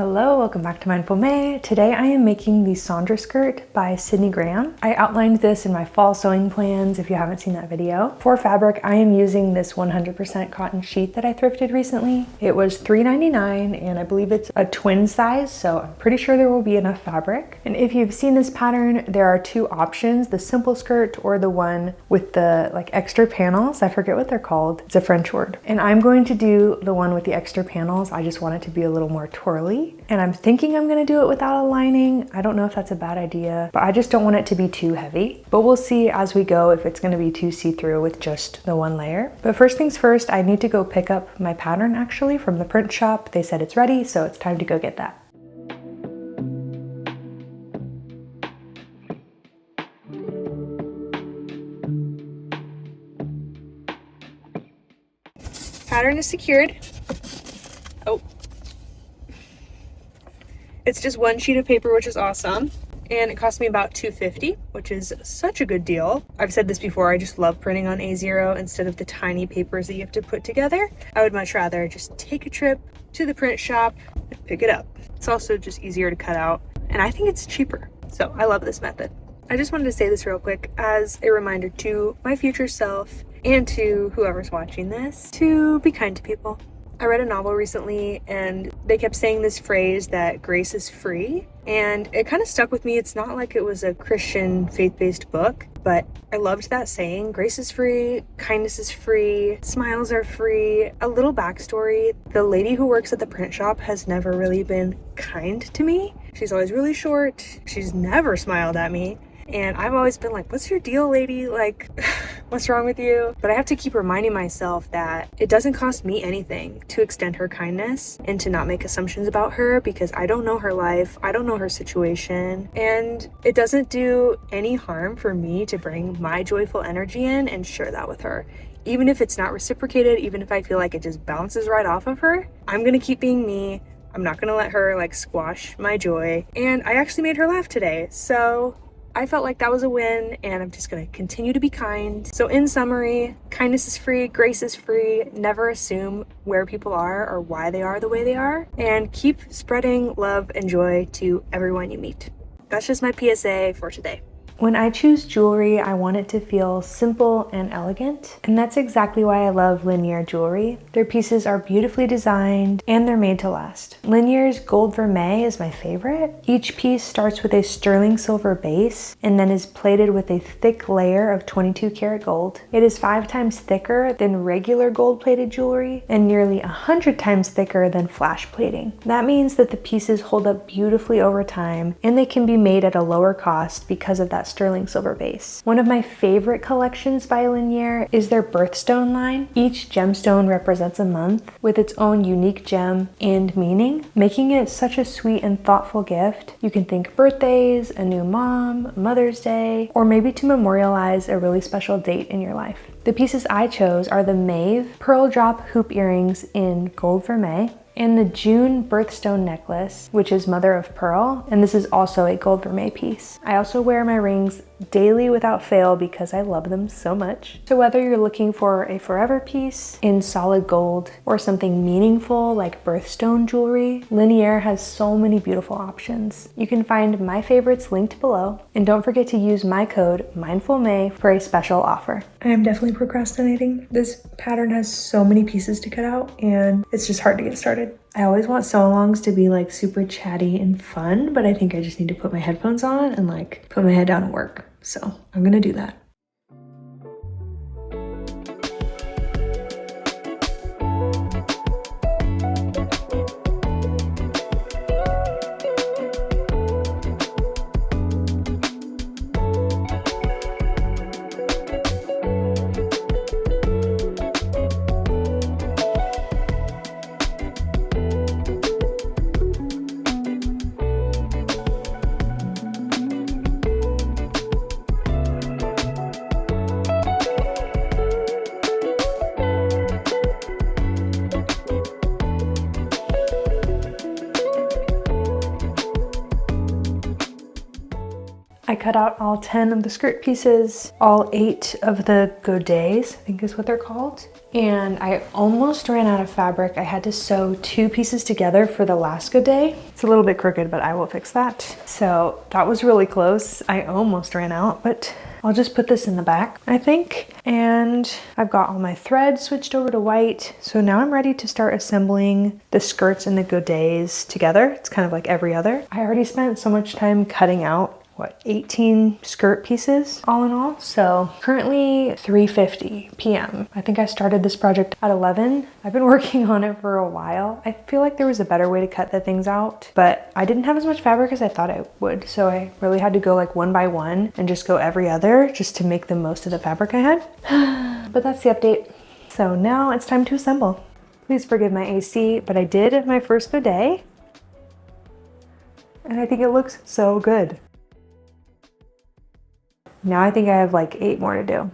Hello, welcome back to Mindful May. Today I am making the Saundra Skirt by Sydney Graham. I outlined this in my fall sewing plans if you haven't seen that video. For fabric, I am using this 100% cotton sheet that I thrifted recently. It was $3.99 and I believe it's a twin size, so I'm pretty sure there will be enough fabric. And if you've seen this pattern, there are two options, the simple skirt or the one with the extra panels. I forget what they're called. It's a French word. And I'm going to do the one with the extra panels. I just want it to be a little more twirly. And I'm thinking I'm gonna do it without a lining. I don't know if that's a bad idea, but I just don't want it to be too heavy. But we'll see as we go if it's gonna be too see-through with just the one layer. But first things first, I need to go pick up my pattern actually from the print shop. They said it's ready, so it's time to go get that. Pattern is secured. Oh. It's just one sheet of paper, which is awesome. And it cost me about $2.50, which is such a good deal. I've said this before, I just love printing on A0 instead of the tiny papers that you have to put together. I would much rather just take a trip to the print shop and pick it up. It's also just easier to cut out, and I think it's cheaper. So I love this method. I just wanted to say this real quick as a reminder to my future self and to whoever's watching this to be kind to people. I read a novel recently and they kept saying this phrase that grace is free, and it kind of stuck with me. It's not like it was a Christian faith-based book, but I loved that saying. Grace is free, kindness is free, smiles are free. A little backstory, the lady who works at the print shop has never really been kind to me. She's always really short. She's never smiled at me. And I've always been like, what's your deal, lady? What's wrong with you? But I have to keep reminding myself that it doesn't cost me anything to extend her kindness and to not make assumptions about her, because I don't know her life, I don't know her situation, and it doesn't do any harm for me to bring my joyful energy in and share that with her. Even if it's not reciprocated, even if I feel like it just bounces right off of her, I'm gonna keep being me. I'm not gonna let her squash my joy. And I actually made her laugh today, so I felt like that was a win, and I'm just gonna continue to be kind. So in summary, kindness is free, grace is free, never assume where people are or why they are the way they are, and keep spreading love and joy to everyone you meet. That's just my PSA for today. When I choose jewelry, I want it to feel simple and elegant, and that's exactly why I love Lanier jewelry. Their pieces are beautifully designed and they're made to last. Lanier's Gold Vermeil is my favorite. Each piece starts with a sterling silver base and then is plated with a thick layer of 22 karat gold. It is 5 times thicker than regular gold plated jewelry and nearly 100 times thicker than flash plating. That means that the pieces hold up beautifully over time, and they can be made at a lower cost because of that sterling silver base. One of my favorite collections by Lanier is their birthstone line. Each gemstone represents a month with its own unique gem and meaning, making it such a sweet and thoughtful gift. You can think birthdays, a new mom, Mother's Day, or maybe to memorialize a really special date in your life. The pieces I chose are the Maeve pearl drop hoop earrings in Gold Vermeil, and the June birthstone necklace, which is mother of pearl, and this is also a Gold Vermeil piece. I also wear my rings daily without fail because I love them so much. So whether you're looking for a forever piece in solid gold or something meaningful like birthstone jewelry, Lanier has so many beautiful options. You can find my favorites linked below, and don't forget to use my code MindfulMay for a special offer. I am definitely procrastinating. This pattern has so many pieces to cut out and it's just hard to get started. I always want sew-alongs to be super chatty and fun, but I think I just need to put my headphones on and put my head down and work. So I'm gonna do that. I cut out all 10 of the skirt pieces, all 8 of the godets, I think is what they're called. And I almost ran out of fabric. I had to sew 2 pieces together for the last godet. It's a little bit crooked, but I will fix that. So that was really close. I almost ran out, but I'll just put this in the back, I think. And I've got all my thread switched over to white. So now I'm ready to start assembling the skirts and the godets together. It's kind of like every other. I already spent so much time cutting out 18 skirt pieces all in all. So currently 3:50 p.m. I think I started this project at 11. I've been working on it for a while. I feel like there was a better way to cut the things out, but I didn't have as much fabric as I thought I would. So I really had to go like one by one and just go every other just to make the most of the fabric I had. But that's the update. So now it's time to assemble. Please forgive my AC, but I did my first godet and I think it looks so good. Now I think I have like 8 more to do.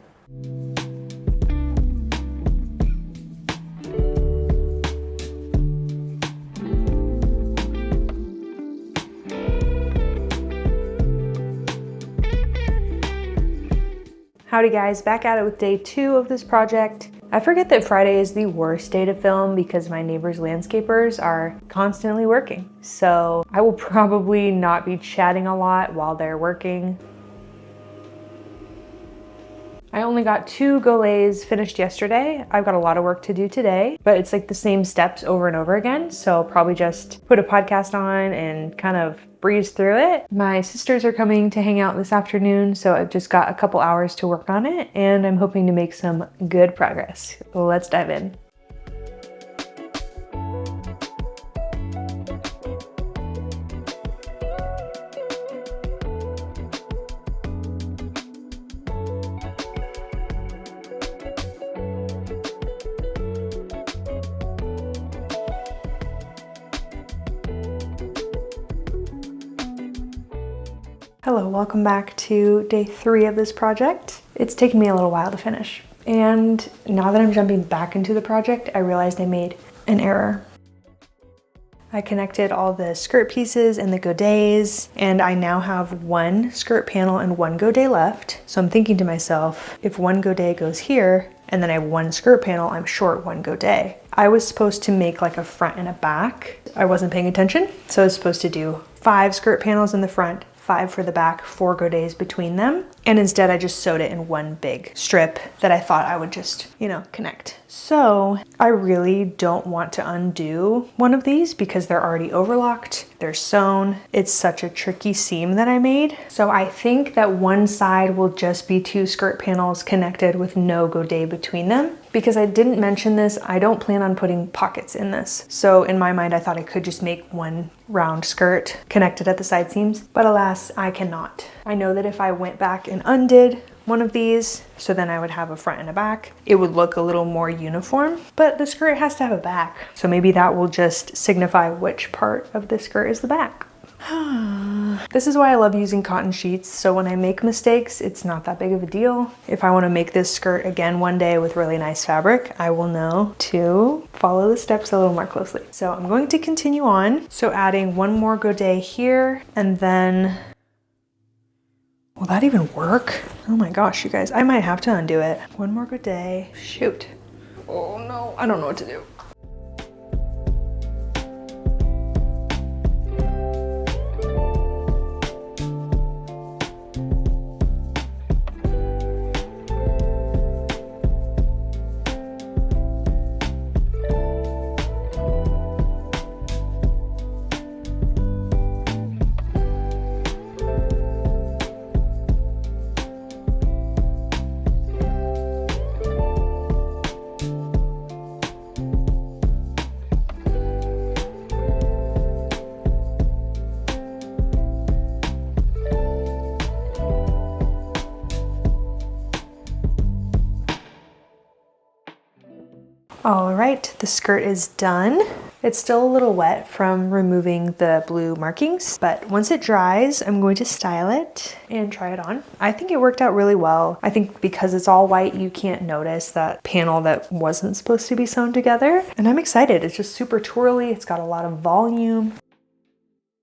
Howdy guys, back at it with day 2 of this project. I forget that Friday is the worst day to film because my neighbor's landscapers are constantly working. So I will probably not be chatting a lot while they're working. I only got 2 golets finished yesterday. I've got a lot of work to do today, but it's like the same steps over and over again. So probably just put a podcast on and kind of breeze through it. My sisters are coming to hang out this afternoon, so I've just got a couple hours to work on it and I'm hoping to make some good progress. Let's dive in. Hello, welcome back to day 3 of this project. It's taken me a little while to finish. And now that I'm jumping back into the project, I realized I made an error. I connected all the skirt pieces and the godets, and I now have 1 skirt panel and 1 godet left. So I'm thinking to myself, if 1 godet goes here, and then I have 1 skirt panel, I'm short 1 godet. I was supposed to make like a front and a back. I wasn't paying attention, so I was supposed to do 5 skirt panels in the front, 5 for the back, 4 godets between them. And instead I just sewed it in 1 big strip that I thought I would just, connect. So I really don't want to undo one of these because they're already overlocked, they're sewn. It's such a tricky seam that I made. So I think that one side will just be 2 skirt panels connected with no godet between them. Because I didn't mention this, I don't plan on putting pockets in this. So in my mind, I thought I could just make 1 round skirt connected at the side seams, but alas, I cannot. I know that if I went back and undid one of these, so then I would have a front and a back, it would look a little more uniform, but the skirt has to have a back. So maybe that will just signify which part of the skirt is the back. This is why I love using cotton sheets. So when I make mistakes, it's not that big of a deal. If I want to make this skirt again one day with really nice fabric, I will know to follow the steps a little more closely. So I'm going to continue on. So adding 1 more godet here, and then, will that even work? Oh my gosh, you guys, I might have to undo it. 1 more godet, shoot. Oh no, I don't know what to do. All right, the skirt is done. It's still a little wet from removing the blue markings, but once it dries, I'm going to style it and try it on. I think it worked out really well. I think because it's all white, you can't notice that panel that wasn't supposed to be sewn together. And I'm excited. It's just super twirly. It's got a lot of volume.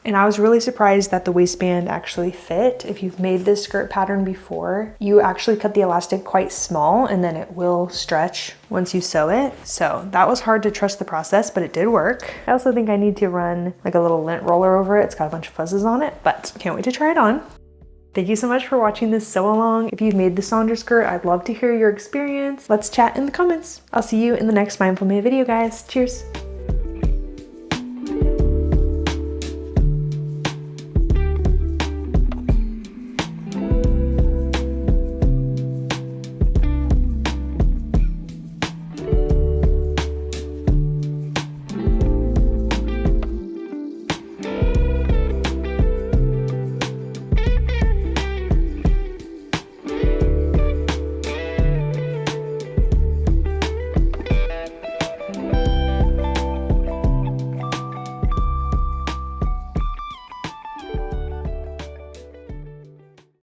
And I was really surprised that the waistband actually fit. If you've made this skirt pattern before, you actually cut the elastic quite small and then it will stretch once you sew it. So that was hard to trust the process, but it did work. I also think I need to run like a little lint roller over it. It's got a bunch of fuzzes on it, but can't wait to try it on. Thank you so much for watching this sew along. If you've made the Saundra skirt, I'd love to hear your experience. Let's chat in the comments. I'll see you in the next Mindful May video, guys. Cheers.